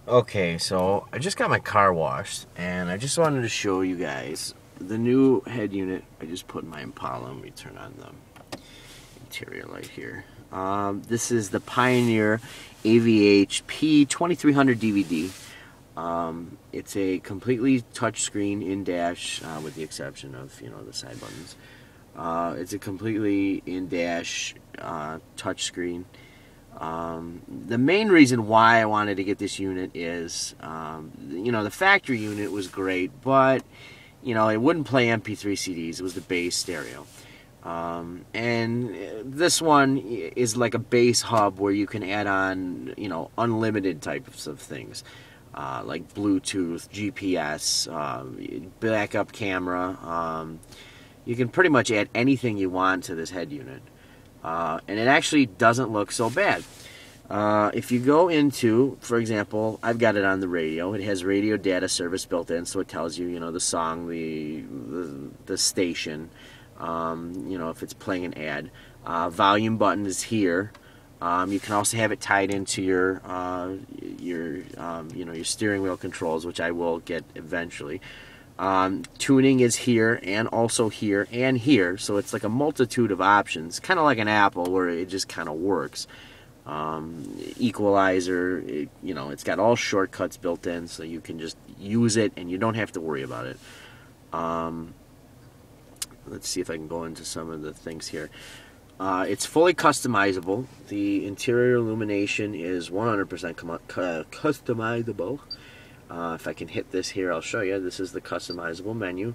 Okay, so I just got my car washed, and I just wanted to show you guys the new head unit I just put in my Impala. Let me turn on the interior light here. This is the Pioneer AVH-P2300DVD. It's a completely touchscreen in-dash, with the exception of, the side buttons. It's a completely in-dash touchscreen. The main reason why I wanted to get this unit is, the factory unit was great, but, it wouldn't play MP3 CDs. It was the bass stereo. And this one is like a bass hub where you can add on, unlimited types of things, like Bluetooth, GPS, backup camera. You can pretty much add anything you want to this head unit. And it actually doesn't look so bad. If you go into, for example, I've got it on the radio. It has radio data service built in, so it tells you, the song, the station, if it's playing an ad. Volume button is here. You can also have it tied into your steering wheel controls, which I will get eventually. Tuning is here, and also here, and here, so it's like a multitude of options, kind of like an Apple where it just kind of works. Equalizer, it's got all shortcuts built in, so you can just use it and you don't have to worry about it. Let's see if I can go into some of the things here. It's fully customizable. The interior illumination is 100% customizable. If I can hit this here, I'll show you. This is the customizable menu.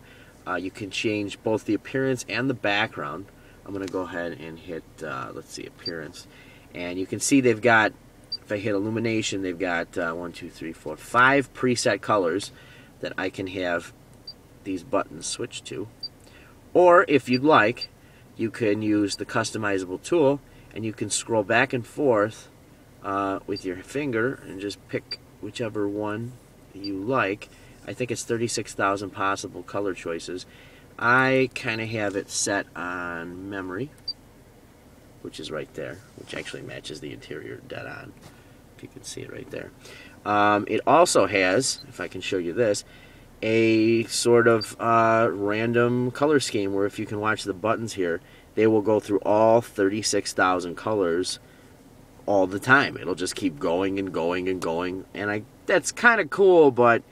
You can change both the appearance and the background. I'm going to go ahead and hit, let's see, appearance. And you can see they've got, if I hit illumination, they've got 5 preset colors that I can have these buttons switch to. Or, if you'd like, you can use the customizable tool, and you can scroll back and forth with your finger and just pick whichever one you like. I think it's 36,000 possible color choices. I kind of have it set on memory, which is right there, which actually matches the interior dead on, if you can see it right there. It also has, if I can show you this, a sort of random color scheme where if you can watch the buttons here, they will go through all 36,000 colors all the time. It'll just keep going and going and going, and that's kind of cool, but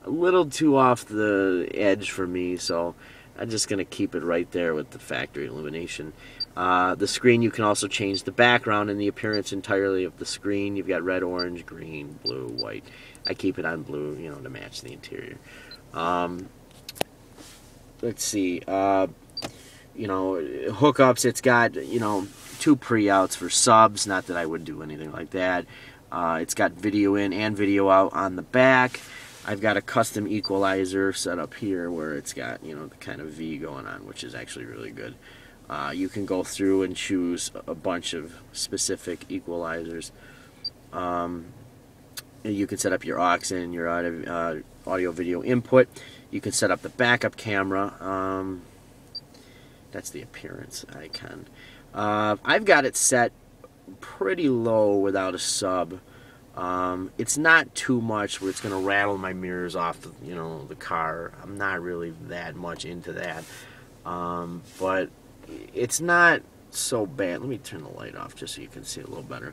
a little too off the edge for me, so I'm just going to keep it right there with the factory illumination. The screen, you can also change the background and the appearance entirely of the screen. You've got red, orange, green, blue, white. I keep it on blue, to match the interior. Let's see. Hookups, it's got, 2 pre-outs for subs. Not that I would do anything like that. It's got video in and video out on the back. I've got a custom equalizer set up here where it's got, the kind of V going on, which is actually really good. You can go through and choose a bunch of specific equalizers. You can set up your aux and your audio-video input. You can set up the backup camera. That's the appearance icon. I've got it set pretty low without a sub. It's not too much where it's going to rattle my mirrors off the car. I'm not really that much into that. But it's not so bad. Let me turn the light off just so you can see it a little better.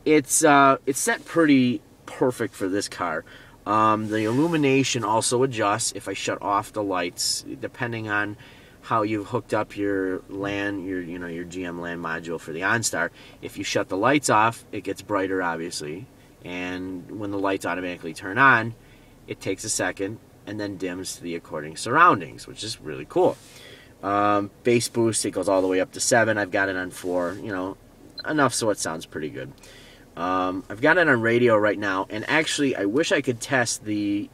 It's set pretty perfect for this car. The illumination also adjusts if I shut off the lights, depending on how you've hooked up your LAN, your GM LAN module for the OnStar. If you shut the lights off, it gets brighter, obviously, and when the lights automatically turn on, it takes a second and then dims to the according surroundings, which is really cool. Bass boost, it goes all the way up to 7. I've got it on 4, enough so it sounds pretty good. I've got it on radio right now, and actually I wish I could test the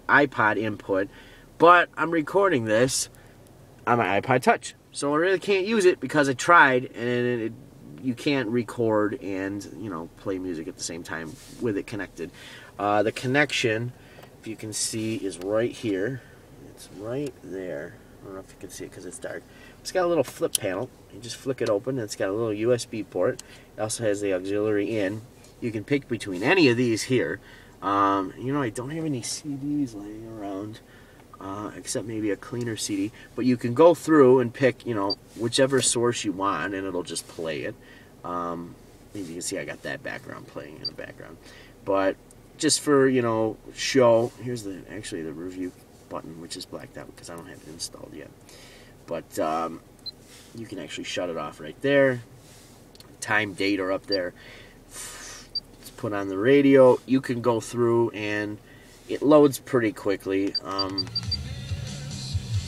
iPod input, but I'm recording this on my iPod Touch, so I really can't use it because I tried, and you can't record and play music at the same time with it connected. The connection, if you can see, is right here. It's right there. I don't know if you can see it because it's dark. It's got a little flip panel. You just flick it open, and it's got a little USB port. It also has the auxiliary in. You can pick between any of these here. You know, I don't have any CDs laying around, except maybe a cleaner CD. But you can go through and pick, you know, whichever source you want, and it'll just play it. As you can see, I got that background playing in the background. But just for, you know, show, here's actually the review button, which is blacked out because I don't have it installed yet. But you can actually shut it off right there. Time, date are up there. It's put on the radio. You can go through and it loads pretty quickly.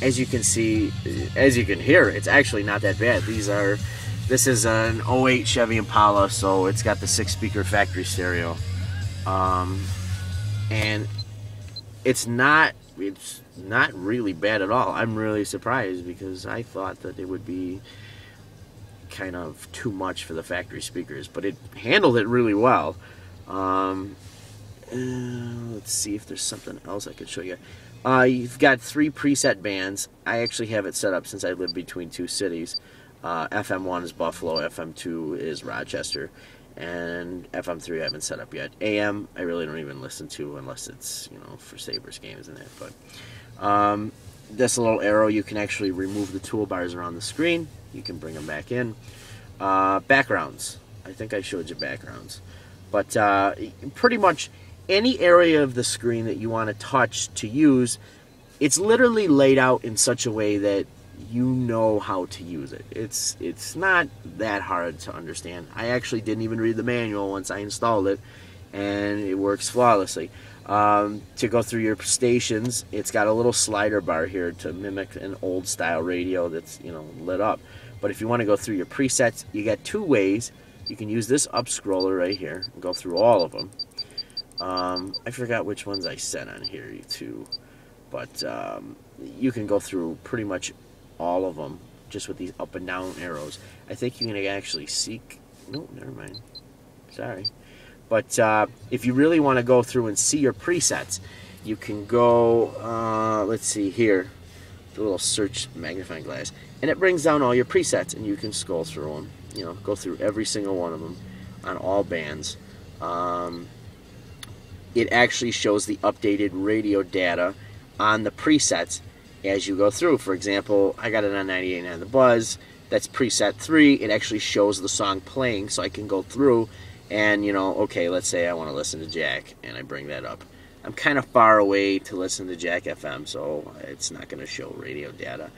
As you can see, as you can hear, it's actually not that bad. This is an 08 Chevy Impala, so it's got the 6-speaker factory stereo. And it's not really bad at all. I'm really surprised because I thought that it would be kind of too much for the factory speakers, but it handled it really well. Let's see if there's something else I could show you. You've got 3 preset bands. I actually have it set up since I live between 2 cities. FM1 is Buffalo, FM2 is Rochester, and FM3 I haven't set up yet. AM I really don't even listen to unless it's, you know, for Sabres games and that. But this little arrow, you can actually remove the toolbars around the screen. You can bring them back in. Backgrounds. I think I showed you backgrounds. But pretty much any area of the screen that you want to touch to use, it's literally laid out in such a way that you know how to use it. It's not that hard to understand. I actually didn't even read the manual once I installed it, and it works flawlessly. To go through your stations, it's got a little slider bar here to mimic an old style radio that's, you know, lit up. But if you want to go through your presets, you get 2 ways. You can use this up scroller right here and go through all of them. I forgot which ones I set on here too, but you can go through pretty much all of them just with these up and down arrows. I think you can actually seek. No, never mind. Sorry. But if you really want to go through and see your presets, you can go, let's see here, the little search magnifying glass, and it brings down all your presets, and you can scroll through them, you know, go through every single one of them on all bands. It actually shows the updated radio data on the presets as you go through. For example, I got it on 98.9 The Buzz. That's preset 3. It actually shows the song playing, so I can go through and, you know, okay, let's say I want to listen to Jack, and I bring that up. I'm kind of far away to listen to Jack FM, so it's not going to show radio data.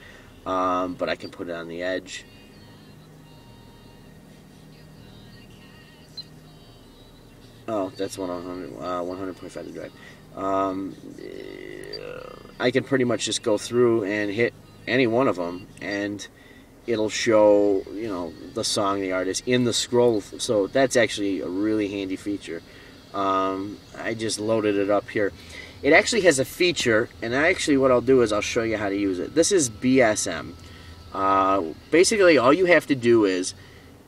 But I can put it on the edge. Oh, that's 100.5 the drive. I can pretty much just go through and hit any one of them, and it'll show, you know, the song, the artist in the scroll. So that's actually a really handy feature. I just loaded it up here. It actually has a feature, and actually what I'll do is I'll show you how to use it. This is BSM. Basically, all you have to do is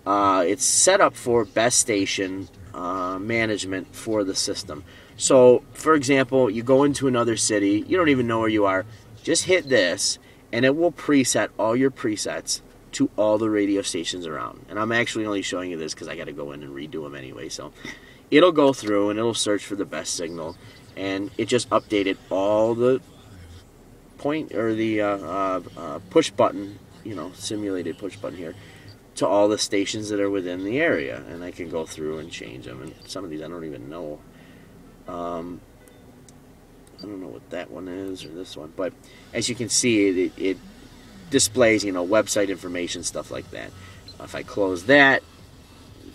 it's set up for best station management for the system. So, for example, you go into another city, you don't even know where you are, just hit this, and it will preset all your presets to all the radio stations around. And I'm actually only showing you this because I got to go in and redo them anyway. So, it'll go through and it'll search for the best signal, and it just updated all the push button, you know, simulated push button here, to all the stations that are within the area, and I can go through and change them. And some of these I don't even know. I don't know what that one is or this one, but as you can see, it displays, you know, website information, stuff like that. If I close that,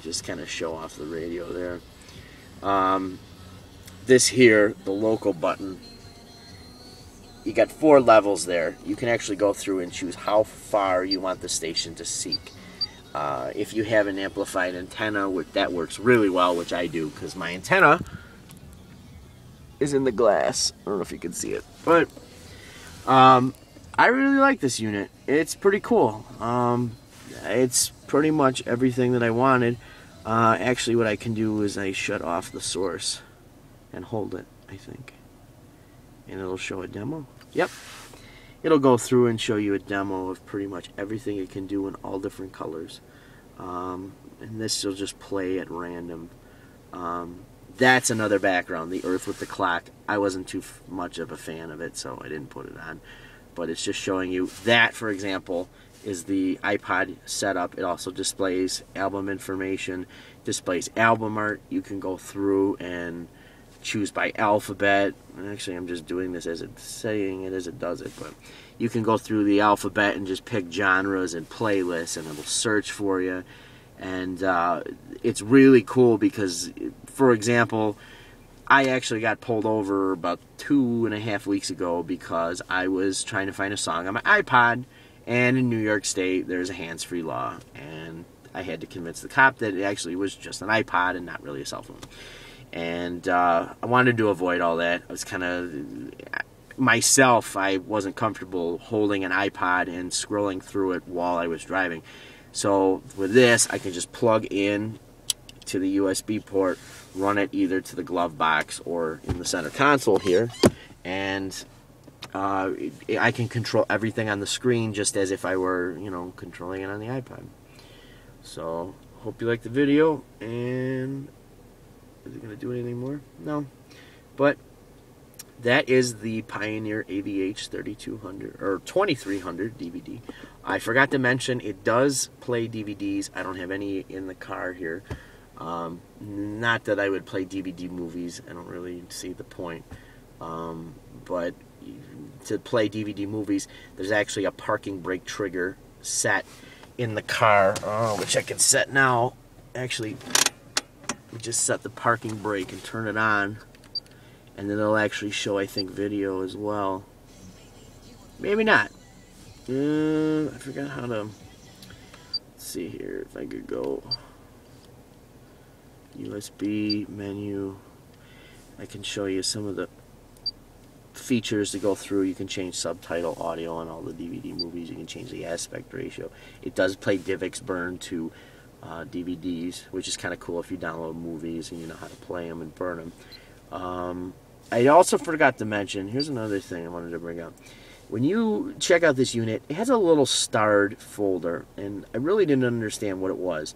just kind of show off the radio there. This here, the local button, you got 4 levels there. You can actually go through and choose how far you want the station to seek. If you have an amplified antenna, that works really well, which I do, because my antenna is in the glass. I don't know if you can see it, but I really like this unit. It's pretty cool. It's pretty much everything that I wanted. Actually, what I can do is I shut off the source and hold it, I think, and it'll show a demo. Yep. It'll go through and show you a demo of pretty much everything it can do in all different colors. And this will just play at random. That's another background, the Earth with the clock. I wasn't too much of a fan of it, so I didn't put it on. But it's just showing you that, for example, is the iPod setup. It also displays album information, displays album art. You can go through and choose by alphabet. Actually, I'm just doing this as it's saying it as it does it, but you can go through the alphabet and just pick genres and playlists, and it'll search for you. And it's really cool because, for example, I actually got pulled over about 2.5 weeks ago because I was trying to find a song on my iPod, and in New York State there's a hands-free law, and I had to convince the cop that it actually was just an iPod and not really a cell phone. And I wanted to avoid all that. I was kind of, myself, I wasn't comfortable holding an iPod and scrolling through it while I was driving. So with this, I can just plug in to the USB port, run it either to the glove box or in the center console here, and I can control everything on the screen just as if I were, you know, controlling it on the iPod. So, hope you liked the video, and is it going to do anything more? No. But that is the Pioneer AVH-3200 or 2300 DVD. I forgot to mention it does play DVDs. I don't have any in the car here. Not that I would play DVD movies. I don't really see the point. But to play DVD movies, there's actually a parking brake trigger set in the car, which I can set now. Actually, we just set the parking brake and turn it on, and then it'll actually show, I think, video as well. Maybe not. I forgot how to. Let's see here if I could go USB menu. I can show you some of the features to go through. You can change subtitle audio on all the DVD movies. You can change the aspect ratio. It does play DivX burn to DVDs, which is kind of cool if you download movies and you know how to play them and burn them. I also forgot to mention, here's another thing I wanted to bring up. When you check out this unit, it has a little starred folder, and I really didn't understand what it was.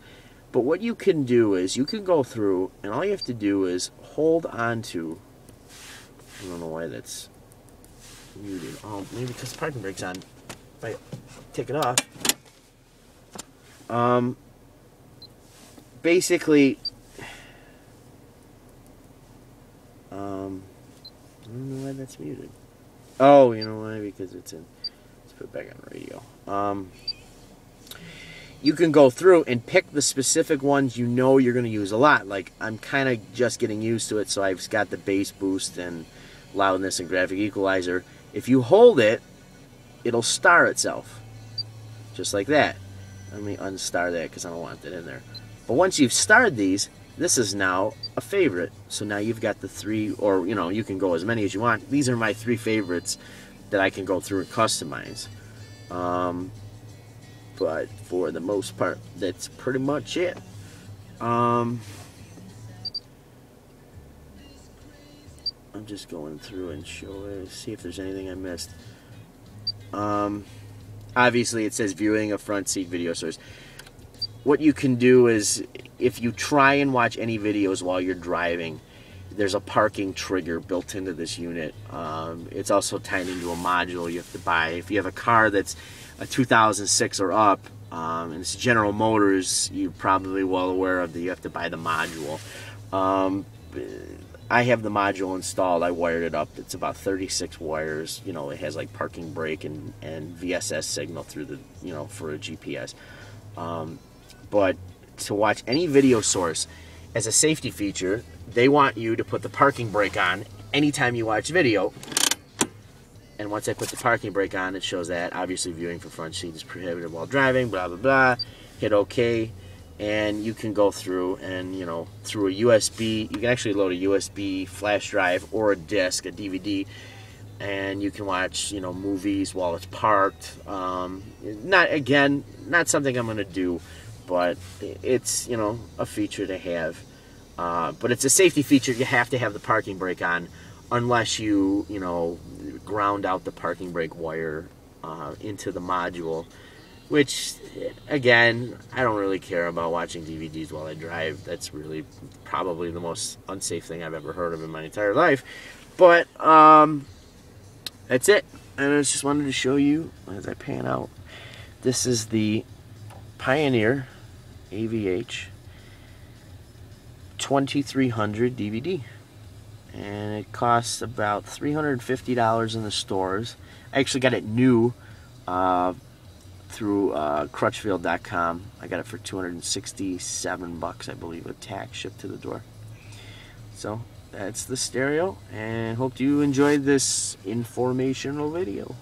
But what you can do is you can go through, and all you have to do is hold on to, I don't know why that's muted. Oh, maybe because the parking brake's on. If I take it off. Basically, I don't know why that's muted. Oh, you know why? Because it's in. Let's put it back on radio. You can go through and pick the specific ones you know you're going to use a lot. Like, I'm kind of just getting used to it, so I've got the bass boost and loudness and graphic equalizer. If you hold it, it'll star itself. Just like that. Let me unstar that because I don't want that in there. But once you've starred these, this is now a favorite. So now you've got the 3, or you know, you can go as many as you want. These are my 3 favorites that I can go through and customize. But for the most part, that's pretty much it. I'm just going through and see if there's anything I missed. Obviously, it says viewing a front seat video source. What you can do is, if you try and watch any videos while you're driving, there's a parking trigger built into this unit. It's also tied into a module you have to buy. If you have a car that's a 2006 or up, and it's General Motors, you're probably well aware of that you have to buy the module. I have the module installed. I wired it up. It's about 36 wires. You know, it has like parking brake and VSS signal through the, you know, for a GPS. But to watch any video source, as a safety feature, they want you to put the parking brake on anytime you watch video. And once I put the parking brake on, it shows that obviously viewing for front seat is prohibited while driving, blah, blah, blah. Hit OK. And you can go through and, you know, through a USB, you can actually load a USB flash drive or a disc, a DVD, and you can watch, you know, movies while it's parked. Not something I'm going to do, but it's, you know, a feature to have. But it's a safety feature. You have to have the parking brake on, unless you know, ground out the parking brake wire into the module. which, again, I don't really care about watching DVDs while I drive. That's really probably the most unsafe thing I've ever heard of in my entire life. But that's it. And I just wanted to show you as I pan out. This is the Pioneer AVH-P2300 DVD. And it costs about $350 in the stores. I actually got it new through Crutchfield.com. I got it for $267, I believe, with tax shipped to the door. So that's the stereo, and hope you enjoyed this informational video.